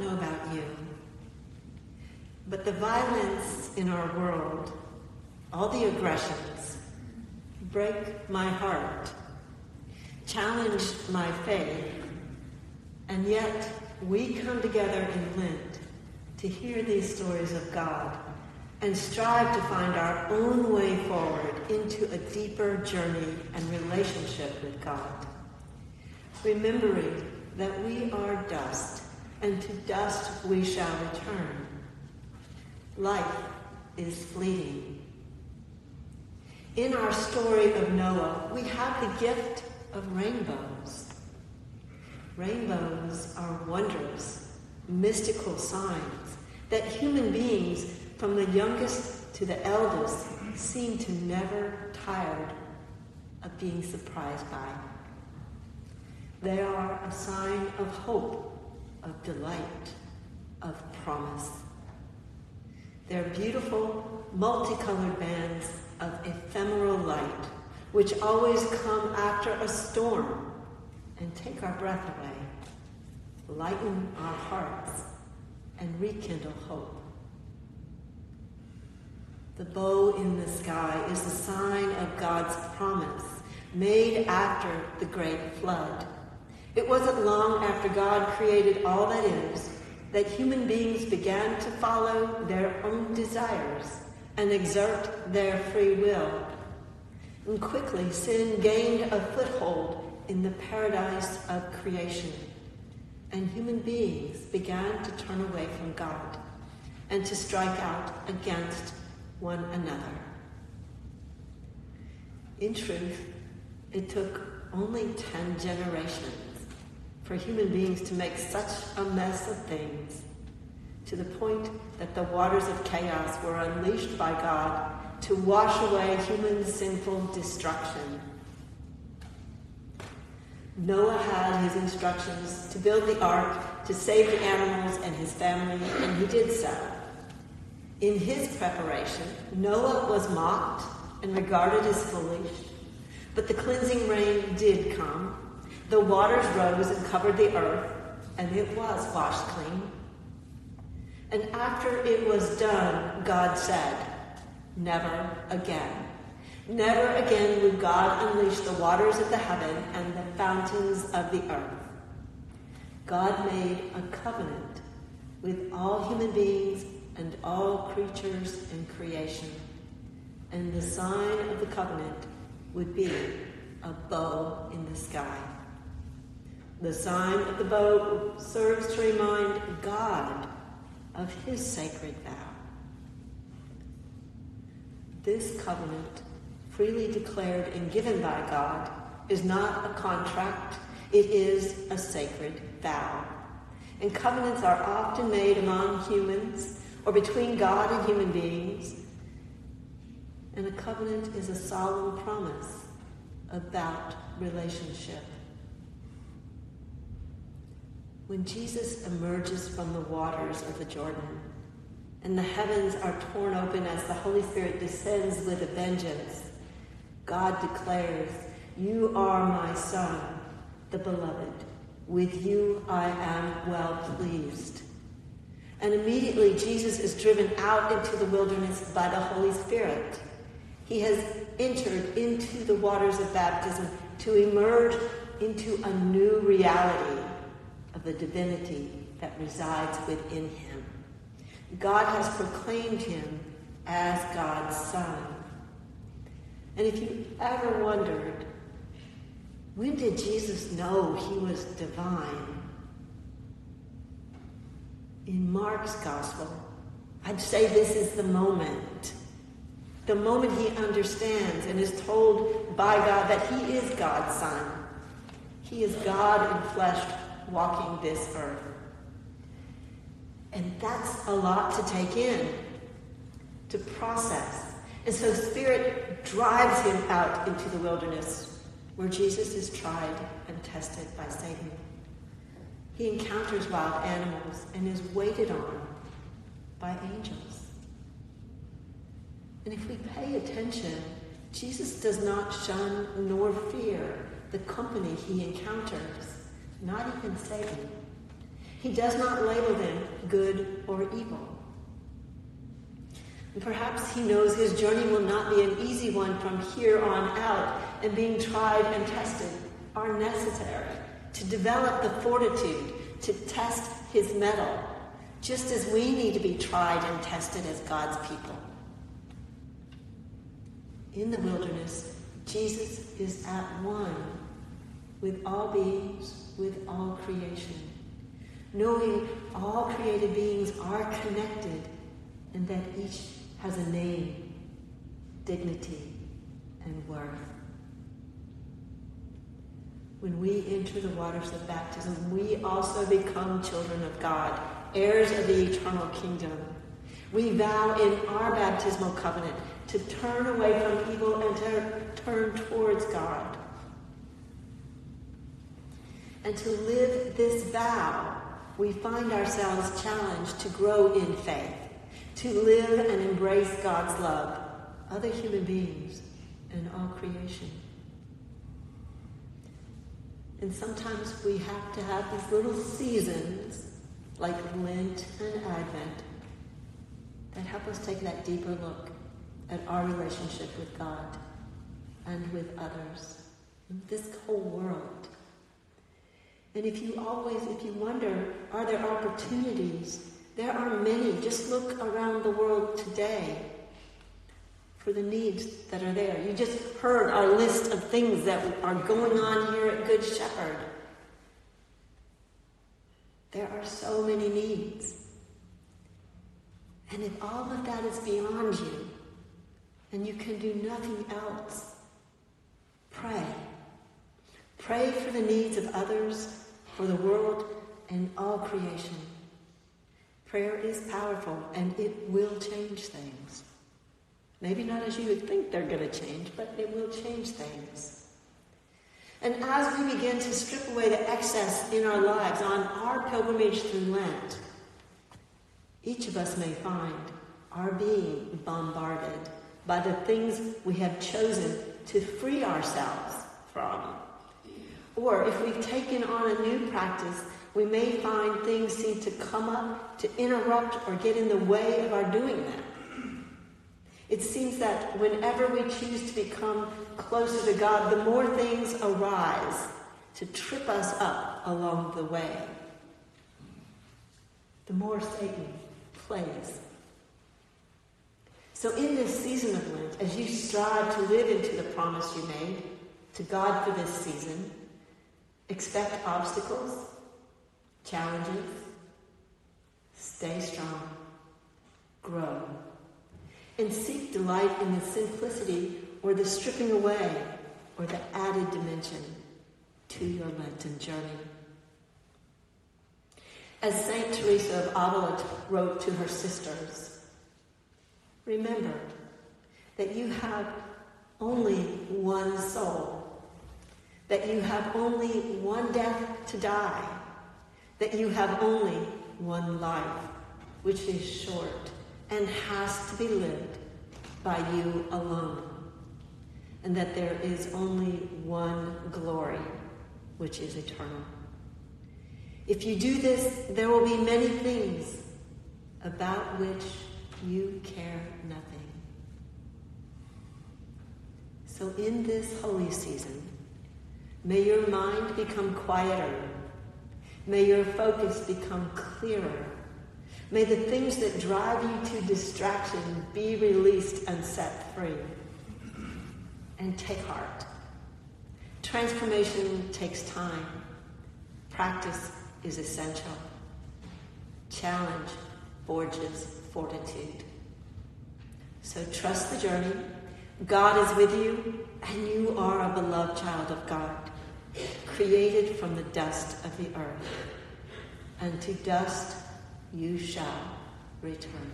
don't know about you, but the violence in our world, all the aggressions, break my heart, challenge my faith, and yet we come together in Lent to hear these stories of God and strive to find our own way forward into a deeper journey and relationship with God, remembering that we are dust, and to dust we shall return. Life is fleeting. In our story of Noah, we have the gift of rainbows. Rainbows are wondrous, mystical signs that human beings, from the youngest to the eldest, seem to never tired of being surprised by. They are a sign of hope, of delight, of promise. They're beautiful, multicolored bands of ephemeral light, which always come after a storm and take our breath away, lighten our hearts, and rekindle hope. The bow in the sky is a sign of God's promise, made after the great flood. It wasn't long after God created all that is that human beings began to follow their own desires and exert their free will. And quickly, sin gained a foothold in the paradise of creation, and human beings began to turn away from God and to strike out against one another. In truth, it took only 10 generations for human beings to make such a mess of things, to the point that the waters of chaos were unleashed by God to wash away human sinful destruction. Noah had his instructions to build the ark to save the animals and his family, and he did so. In his preparation, Noah was mocked and regarded as foolish, but the cleansing rain did come. The waters rose and covered the earth, and it was washed clean. And after it was done, God said, never again. Never again would God unleash the waters of the heaven and the fountains of the earth. God made a covenant with all human beings and all creatures in creation. And the sign of the covenant would be a bow in the sky. The sign of the bow serves to remind God of his sacred vow. This covenant, freely declared and given by God, is not a contract, it is a sacred vow. And covenants are often made among humans or between God and human beings. And a covenant is a solemn promise about relationship. When Jesus emerges from the waters of the Jordan, and the heavens are torn open as the Holy Spirit descends with a vengeance, God declares, "You are my Son, the beloved. With you I am well pleased." And immediately Jesus is driven out into the wilderness by the Holy Spirit. He has entered into the waters of baptism to emerge into a new reality of the divinity that resides within him. God has proclaimed him as God's Son. And if you ever wondered, when did Jesus know he was divine? In Mark's gospel, I'd say this is the moment he understands and is told by God that he is God's Son. He is God in flesh walking this earth. And that's a lot to take in, to process. And so Spirit drives him out into the wilderness where Jesus is tried and tested by Satan. He encounters wild animals and is waited on by angels. And if we pay attention, Jesus does not shun nor fear the company he encounters, not even Satan. He does not label them good or evil. And perhaps he knows his journey will not be an easy one from here on out, and being tried and tested are necessary to develop the fortitude to test his mettle, just as we need to be tried and tested as God's people. In the wilderness, Jesus is at one with all beings, with all creation, knowing all created beings are connected and that each has a name, dignity, and worth. When we enter the waters of baptism, we also become children of God, heirs of the eternal kingdom. We vow in our baptismal covenant to turn away from evil and to turn towards God. And to live this vow, we find ourselves challenged to grow in faith, to live and embrace God's love, other human beings, and all creation. And sometimes we have to have these little seasons, like Lent and Advent, that help us take that deeper look at our relationship with God and with others, and this whole world. And if you wonder, are there opportunities? There are many. Just look around the world today for the needs that are there. You just heard our list of things that are going on here at Good Shepherd. There are so many needs. And if all of that is beyond you, and you can do nothing else, pray. Pray for the needs of others, for the world, and all creation. Prayer is powerful, and it will change things. Maybe not as you would think they're going to change, but it will change things. And as we begin to strip away the excess in our lives on our pilgrimage through Lent, each of us may find our being bombarded by the things we have chosen to free ourselves from. Or if we've taken on a new practice, we may find things seem to come up to interrupt or get in the way of our doing that. It seems that whenever we choose to become closer to God, the more things arise to trip us up along the way. The more Satan plays. So in this season of Lent, as you strive to live into the promise you made to God for this season, expect obstacles, challenges, stay strong, grow, and seek delight in the simplicity or the stripping away or the added dimension to your Lenten journey. As Saint Teresa of Avila wrote to her sisters, remember that you have only one soul, that you have only one death to die, that you have only one life, which is short and has to be lived by you alone, and that there is only one glory, which is eternal. If you do this, there will be many things about which you care nothing. So in this holy season, may your mind become quieter. May your focus become clearer. May the things that drive you to distraction be released and set free. And take heart. Transformation takes time. Practice is essential. Challenge forges fortitude. So trust the journey. God is with you, and you are a beloved child of God, created from the dust of the earth. And to dust you shall return.